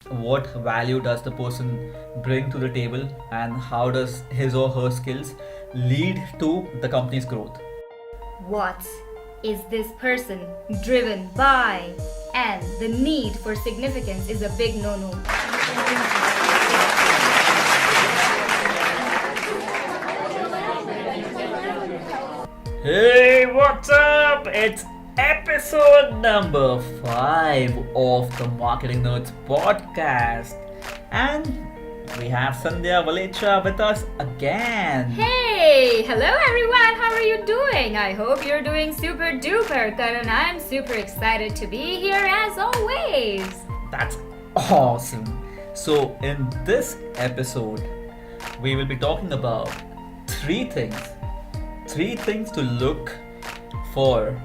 what value does the person bring to the table, and how does his or her skills lead to the company's growth. What is this person driven by? And the need for significance is a big no-no. Hey, what's up? It's episode number 5 of the Marketing Nerds podcast. And we have Sandhya Valecha with us again. Hey! Hello everyone! How are you doing? I hope you're doing super duper, Karan. I'm super excited to be here as always. That's awesome. So, in this episode, we will be talking about three things to look for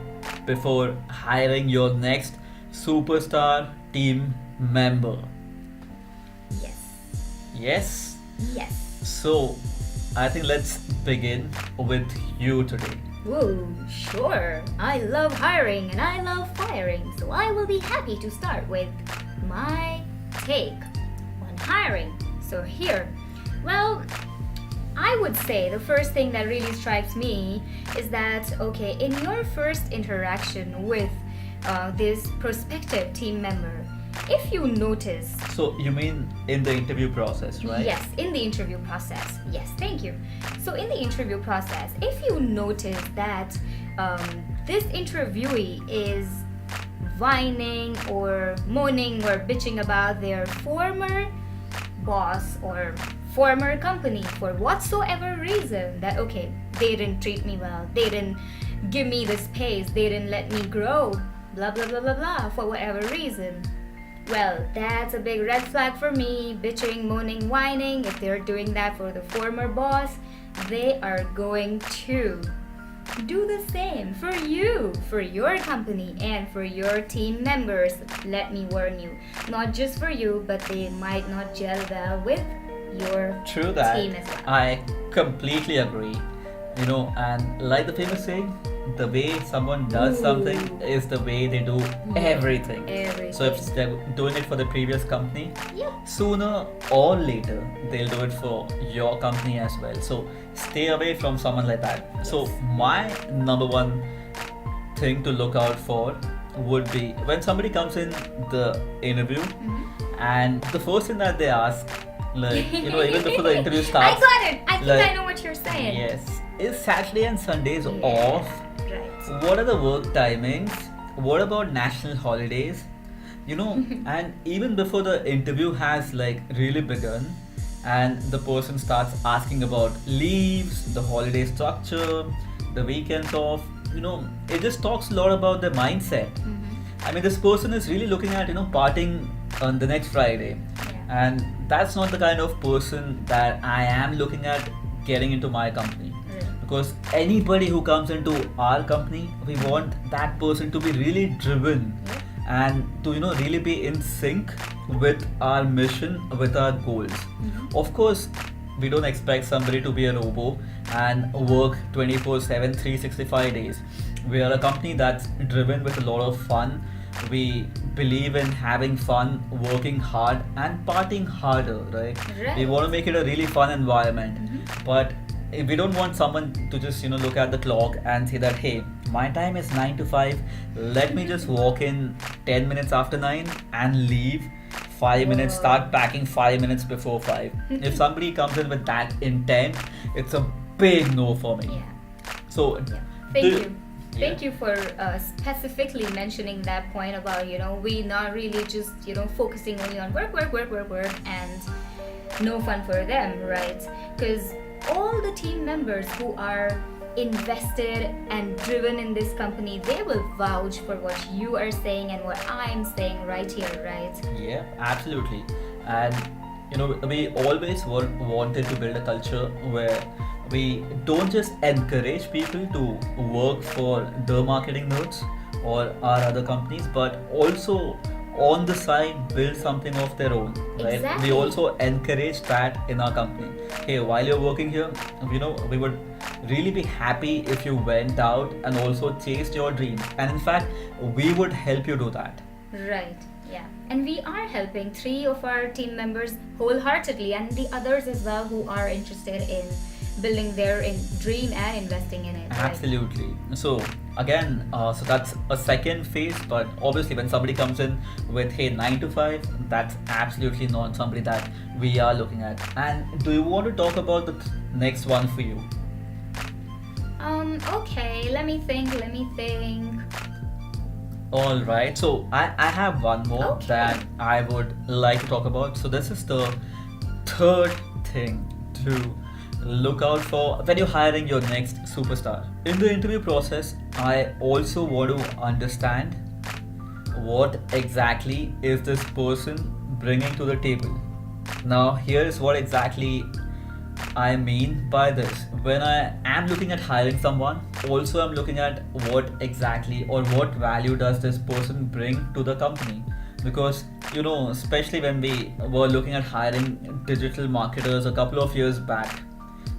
before hiring your next superstar team member. Yes. Yes? So, I think let's begin with you today. Ooh, sure. I love hiring and I love firing, so I will be happy to start with my take on hiring. So here, well, I would say the first thing that really strikes me is that, okay, in your first interaction with this prospective team member, if you notice... So, you mean in the interview process, right? Yes, in the interview process. Yes, thank you. So, in the interview process, if you notice that this interviewee is whining or moaning or bitching about their former boss or former company for whatsoever reason, that okay, they didn't treat me well, they didn't give me the space, they didn't let me grow, blah blah blah blah blah, for whatever reason, well, that's a big red flag for me. Bitching, moaning, whining, if they're doing that for the former boss, they are going to do the same for you, for your company, and for your team members. Let me warn you, not just for you, but they might not gel well with your True that. team as well. I completely agree. And like the famous saying, the way someone does something is the way they do everything. So if they're doing it for the previous company, sooner or later they'll do it for your company as well. So stay away from someone like that. Yes. So my number one thing to look out for would be when somebody comes in the interview, and the first thing that they ask, like, even before the interview starts, I got it. I think I know what you're saying. Yes. Is Saturday and Sundays off? Right. What are the work timings? What about national holidays? And even before the interview has really begun, and the person starts asking about leaves, the holiday structure, the weekends off, it just talks a lot about their mindset. I mean, this person is really looking at, partying on the next Friday. And that's not the kind of person that I am looking at getting into my company. Because anybody who comes into our company, we want that person to be really driven and to really be in sync with our mission, with our goals. Of course, we don't expect somebody to be a robo and work 24/7, 365 days. We are a company that's driven with a lot of fun. We believe in having fun, working hard, and partying harder, right? We want to make it a really fun environment. But we don't want someone to just look at the clock and say that, hey, my time is 9 to 5, let me just walk in 10 minutes after 9 and leave 5 minutes, start packing 5 minutes before 5. If somebody comes in with that intent, it's a big no for me. So Thank you for specifically mentioning that point about, we not really just, focusing only on work, and no fun for them, right? Because all the team members who are invested and driven in this company, they will vouch for what you are saying and what I'm saying right here, right? Yeah, absolutely. And we always wanted to build a culture where we don't just encourage people to work for the Marketing Nerds or our other companies, but also on the side build something of their own, right? Exactly. We also encourage that in our company. Hey, while you're working here, we would really be happy if you went out and also chased your dreams, and in fact we would help you do that. Right. Yeah, and we are helping 3 of our team members wholeheartedly, and the others as well who are interested in building their dream and investing in it. Right? Absolutely. So again, so that's a second phase. But obviously, when somebody comes in with hey 9 to 5, that's absolutely not somebody that we are looking at. And do you want to talk about the next one for you? Okay, let me think. All right. So I have one more Okay. that I would like to talk about. So this is the third thing to look out for when you're hiring your next superstar. In the interview process, I also want to understand what exactly is this person bringing to the table. Now, here's what exactly I mean by this. When I am looking at hiring someone, also I'm looking at what exactly or what value does this person bring to the company. Because, especially when we were looking at hiring digital marketers a couple of years back,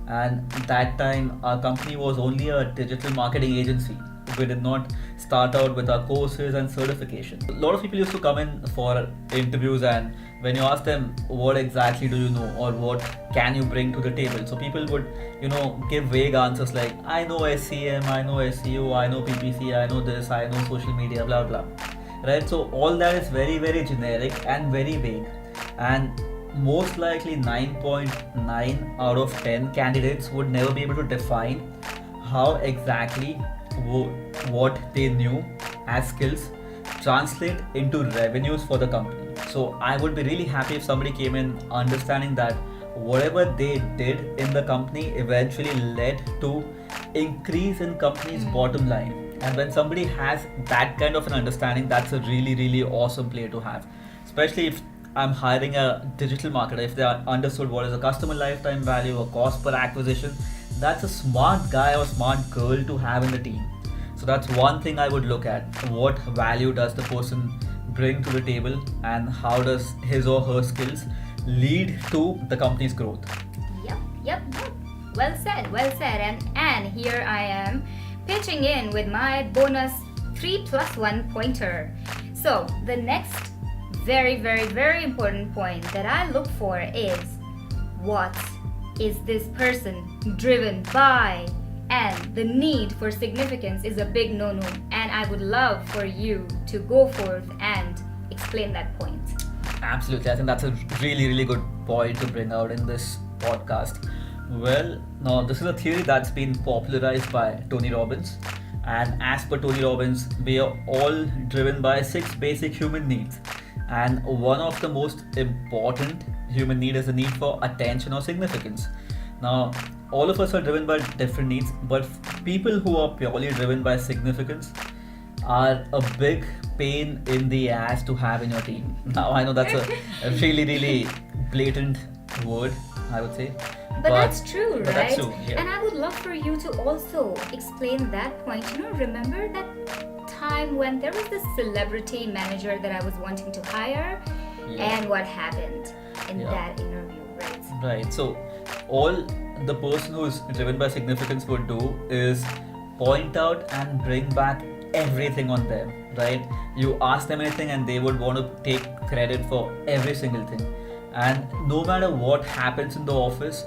and that time our company was only a digital marketing agency. We did not start out with our courses and certifications. A lot of people used to come in for interviews, and when you ask them what exactly do you know or what can you bring to the table, so people would give vague answers like I know SCM, I know SEO, I know PPC, I know this, I know social media, blah blah, right? So all that is very very generic and very vague, and most likely 9.9 out of 10 candidates would never be able to define how exactly what they knew as skills translate into revenues for the company. So I would be really happy if somebody came in understanding that whatever they did in the company eventually led to increase in company's bottom line. And when somebody has that kind of an understanding, that's a really really awesome player to have, especially if I'm hiring a digital marketer. If they are understood what is a customer lifetime value or cost per acquisition, that's a smart guy or smart girl to have in the team. So that's one thing I would look at. What value does the person bring to the table, and how does his or her skills lead to the company's growth? Yep. Well said. And here I am pitching in with my bonus 3+1 pointer. So the next very, very, very important point that I look for is what is this person driven by? And the need for significance is a big no-no, and I would love for you to go forth and explain that point. Absolutely. I think that's a really, really good point to bring out in this podcast. Well, now this is a theory that's been popularized by Tony Robbins. And as per Tony Robbins, we are all driven by 6 basic human needs. And one of the most important human need is the need for attention or significance. Now, all of us are driven by different needs, but people who are purely driven by significance are a big pain in the ass to have in your team. Now, I know that's a really, really blatant word, I would say. But that's true, right? That's true, yeah. And I would love for you to also explain that point. Remember that time when there was this celebrity manager that I was wanting to hire, and what happened in that interview, right? Right. So all the person who is driven by significance would do is point out and bring back everything on them, right? You ask them anything and they would want to take credit for every single thing. And no matter what happens in the office,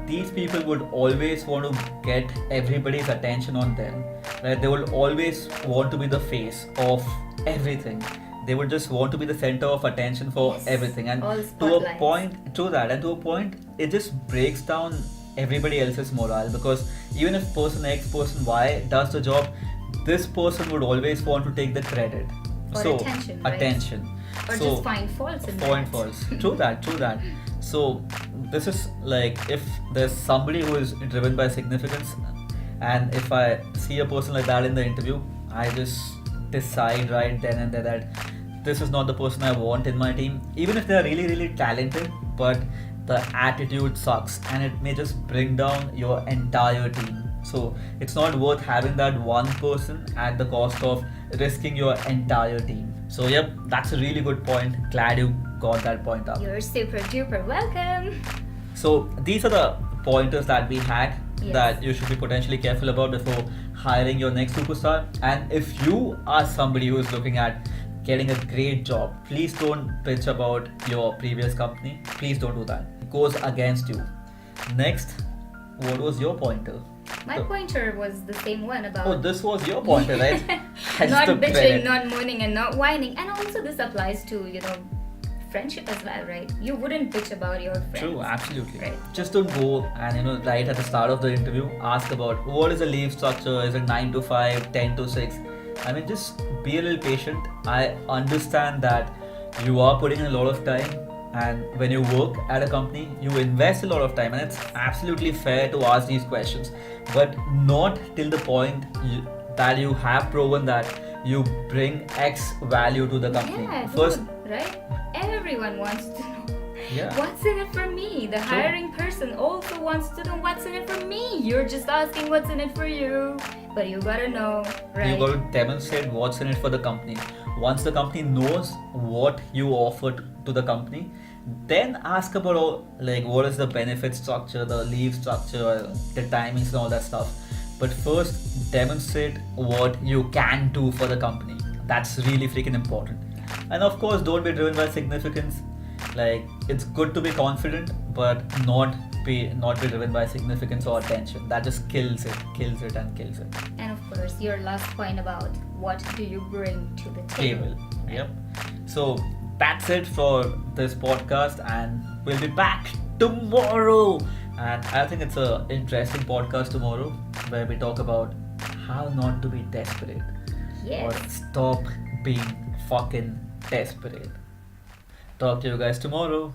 these people would always want to get everybody's attention on them. Right? They will always want to be the face of everything. They would just want to be the center of attention for everything. And to a point, it just breaks down everybody else's morale, because even if person X, person Y does the job, this person would always want to take the credit. Or attention, right? Attention. Or So, just find faults in Find that. faults. True that. So this is like, if there's somebody who is driven by significance, and if I see a person like that in the interview, I just decide right then and there that this is not the person I want in my team. Even if they are really, really talented, but the attitude sucks and it may just bring down your entire team. So it's not worth having that one person at the cost of risking your entire team. So yep, that's a really good point. Glad you got that point up. You're super duper welcome. So these are the pointers that we had that you should be potentially careful about before hiring your next superstar. And if you are somebody who is looking at getting a great job. Please don't pitch about your previous company. Please don't do that. It goes against you. Next, what was your pointer? My pointer was the same one about Oh, this was your pointer, right? I just not took bitching, credit. not moaning, and not whining. And also, this applies to friendship as well, right? You wouldn't bitch about your friends. True, absolutely. Right. Just don't go and right at the start of the interview, ask about what is the leave structure. Is it 9 to 5, 10 to 6? I mean, just be a little patient. I understand that you are putting in a lot of time, and when you work at a company, you invest a lot of time, and it's absolutely fair to ask these questions, but not till the point that you have proven that you bring X value to the company. Yeah, First, dude, right? Everyone wants to know yeah. what's in it for me. The True. hiring person also wants to know what's in it for me. You're just asking what's in it for you, but you gotta know, right? You got to demonstrate what's in it for the company. Once the company knows what you offered to the company, then ask about what is the benefit structure, the leave structure, the timings and all that stuff. But first, demonstrate what you can do for the company. That's really freaking important. And of course, don't be driven by significance. It's good to be confident, but not be driven by significance or attention. That just kills it. And of course, your last point about what do you bring to the table. Yep. So that's it for this podcast, and we'll be back tomorrow. And I think it's an interesting podcast tomorrow where we talk about how not to be desperate. Yes. Or stop being fucking desperate. Talk to you guys tomorrow.